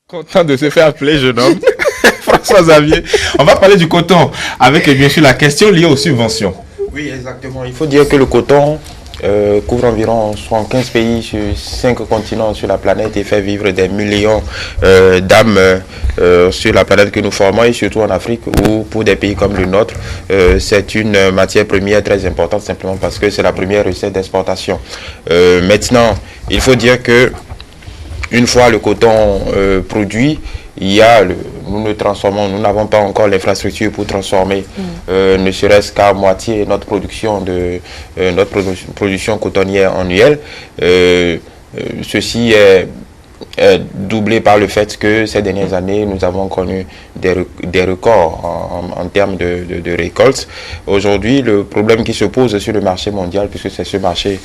Content de se faire appeler jeune homme. François Xavier. On va parler du coton avec bien sûr la question liée aux subventions. Oui, exactement. Il faut dire que le coton couvre environ 75 pays sur 5 continents sur la planète et fait vivre des millions d'âmes sur la planète que nous formons et surtout en Afrique ou pour des pays comme le nôtre. C'est une matière première très importante simplement parce que c'est la première recette d'exportation. Maintenant, il faut dire que une fois le coton produit, nous ne transformons, nous n'avons pas encore l'infrastructure pour transformer, ne serait-ce qu'à moitié notre production cotonnière annuelle. Ceci est doublé par le fait que ces dernières années, nous avons connu des records en termes de récoltes. Aujourd'hui, le problème qui se pose sur le marché mondial, puisque c'est ce marché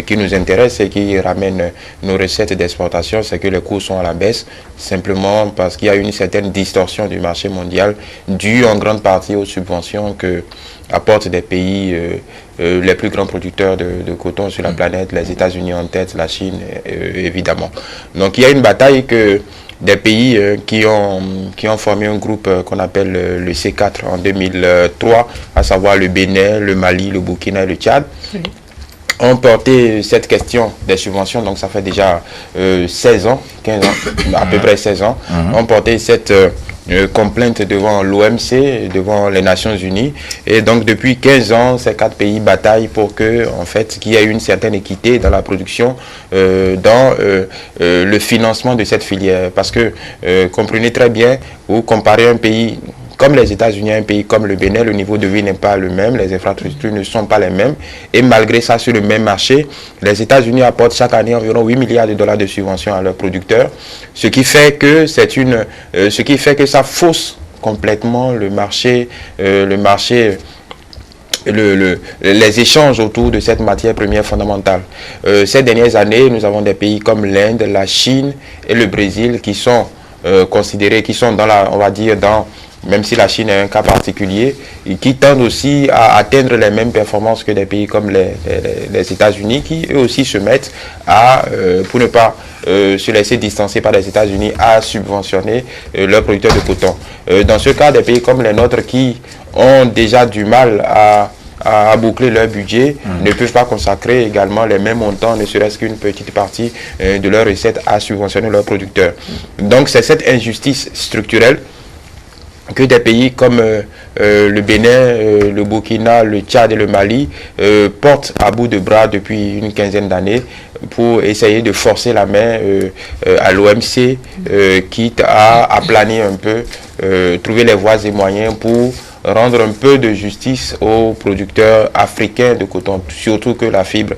qui nous intéresse et qui ramène nos recettes d'exportation, c'est que les coûts sont à la baisse, simplement parce qu'il y a une certaine distorsion du marché mondial, due en grande partie aux subventions que apportent des pays les plus grands producteurs de coton sur la planète, les États-Unis en tête, la Chine évidemment. Donc il y a une bataille que des pays qui ont formé un groupe qu'on appelle le C4 en 2003, à savoir le Bénin, le Mali, le Burkina et le Tchad, ont porté cette question des subventions, donc ça fait déjà 16 ans, 15 ans, à peu près 16 ans, ont porté cette complainte devant l'OMC, devant les Nations Unies. Et donc depuis 15 ans, ces 4 pays bataillent pour que, en fait, qu'il y ait une certaine équité dans la production, dans le financement de cette filière. Parce que, comprenez très bien, vous comparez un pays comme les États-Unis, un pays comme le Bénin, le niveau de vie n'est pas le même, les infrastructures ne sont pas les mêmes. Et malgré ça, sur le même marché, les États-Unis apportent chaque année environ 8 milliards de dollars de subventions à leurs producteurs, ce qui fait que ça fausse complètement le marché, les échanges autour de cette matière première fondamentale. Ces dernières années, nous avons des pays comme l'Inde, la Chine et le Brésil qui sont considérés, qui sont dans la, on va dire, même si la Chine est un cas particulier, et qui tendent aussi à atteindre les mêmes performances que des pays comme les États-Unis, qui eux aussi se mettent pour ne pas se laisser distancer par les États-Unis, à subventionner leurs producteurs de coton. Dans ce cas, des pays comme les nôtres qui ont déjà du mal à boucler leur budget, ne peuvent pas consacrer également les mêmes montants, ne serait-ce qu'une petite partie de leurs recettes à subventionner leurs producteurs. Donc c'est cette injustice structurelle que des pays comme le Bénin, le Burkina, le Tchad et le Mali portent à bout de bras depuis une quinzaine d'années pour essayer de forcer la main à l'OMC, quitte à planer un peu, trouver les voies et moyens pour rendre un peu de justice aux producteurs africains de coton, surtout que la fibre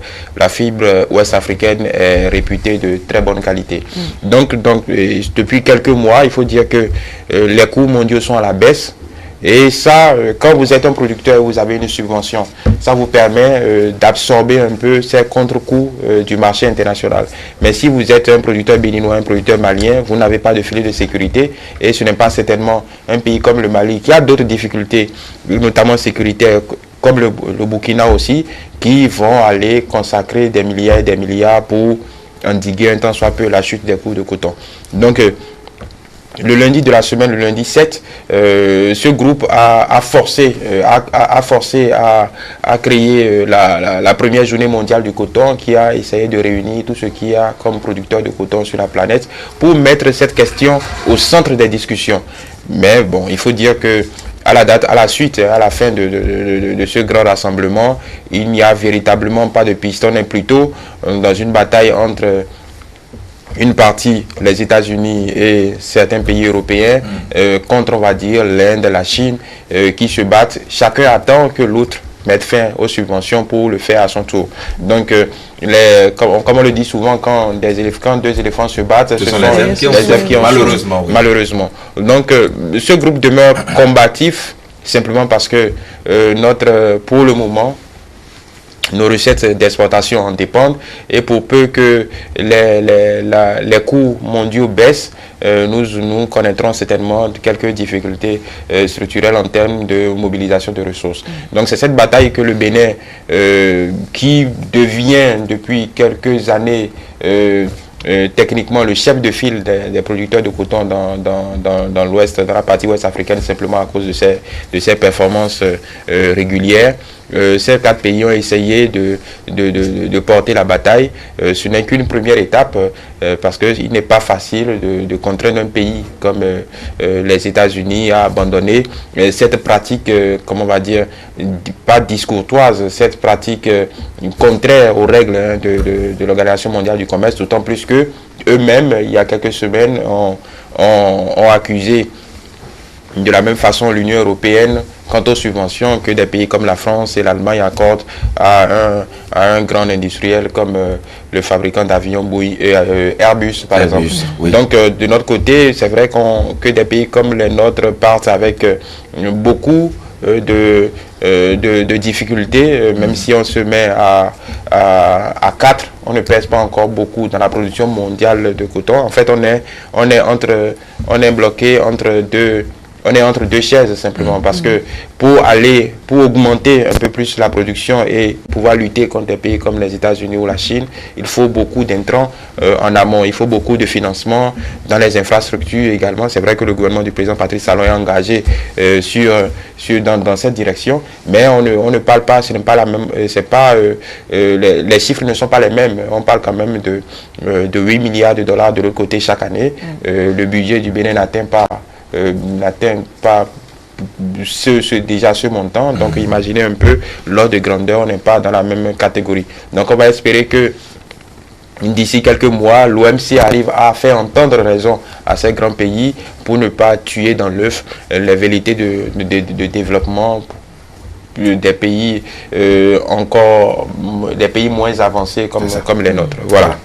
ouest-africaine est réputée de très bonne qualité. Donc depuis quelques mois, il faut dire que les coûts mondiaux sont à la baisse. Et ça, quand vous êtes un producteur, vous avez une subvention, ça vous permet d'absorber un peu ces contre-coups du marché international. Mais si vous êtes un producteur béninois, un producteur malien, vous n'avez pas de filet de sécurité et ce n'est pas certainement un pays comme le Mali qui a d'autres difficultés, notamment sécuritaires, comme le Burkina aussi, qui vont aller consacrer des milliards et des milliards pour endiguer un tant soit peu la chute des coûts de coton. Donc, le lundi de la semaine, le lundi 7, ce groupe a forcé à créer la première journée mondiale du coton qui a essayé de réunir tout ce qu'il y a comme producteurs de coton sur la planète pour mettre cette question au centre des discussions. Mais bon, il faut dire que à la suite, à la fin de ce grand rassemblement, il n'y a véritablement pas de piste. On est plutôt dans une bataille entre une partie, les États-Unis et certains pays européens, contre, on va dire, l'Inde, la Chine, qui se battent. Chacun attend que l'autre mette fin aux subventions pour le faire à son tour. Donc, comme on le dit souvent, quand deux éléphants se battent, ce sont les œufs qui ont malheureusement. Oui. Malheureusement. Donc, ce groupe demeure combatif, simplement parce que pour le moment, nos recettes d'exportation en dépendent et pour peu que les coûts mondiaux baissent, nous connaîtrons certainement quelques difficultés structurelles en termes de mobilisation de ressources. Donc c'est cette bataille que le Bénin, qui devient depuis quelques années techniquement le chef de file des producteurs de coton dans l'Ouest, dans la partie ouest africaine, simplement à cause de ses performances régulières. Ces 4 pays ont essayé de porter la bataille. Ce n'est qu'une première étape parce qu'il n'est pas facile de contraindre un pays comme les États-Unis à abandonner cette pratique, comment on va dire, pas discourtoise, cette pratique contraire aux règles de l'Organisation mondiale du commerce, d'autant plus que eux-mêmes, il y a quelques semaines, ont accusé de la même façon l'Union européenne quant aux subventions que des pays comme la France et l'Allemagne accordent à un grand industriel comme le fabricant d'avions Airbus, par exemple. Oui. Donc, de notre côté, c'est vrai que des pays comme les nôtres partent avec beaucoup de difficultés, même si on se met à 4, on ne pèse pas encore beaucoup dans la production mondiale de coton. En fait, on est bloqué entre deux chaises simplement, parce que pour augmenter un peu plus la production et pouvoir lutter contre des pays comme les États-Unis ou la Chine, il faut beaucoup d'intrants en amont, il faut beaucoup de financement dans les infrastructures également. C'est vrai que le gouvernement du président Patrice Talon est engagé dans cette direction, mais on ne parle pas, ce n'est pas la même, les chiffres ne sont pas les mêmes. On parle quand même de 8 milliards de dollars de l'autre côté chaque année. Le budget du Bénin n'atteint pas déjà ce montant. Donc imaginez un peu l'ordre de grandeur, on n'est pas dans la même catégorie. Donc on va espérer que d'ici quelques mois, l'OMC arrive à faire entendre raison à ces grands pays pour ne pas tuer dans l'œuf les velléités de développement des pays des pays moins avancés comme les nôtres. Voilà.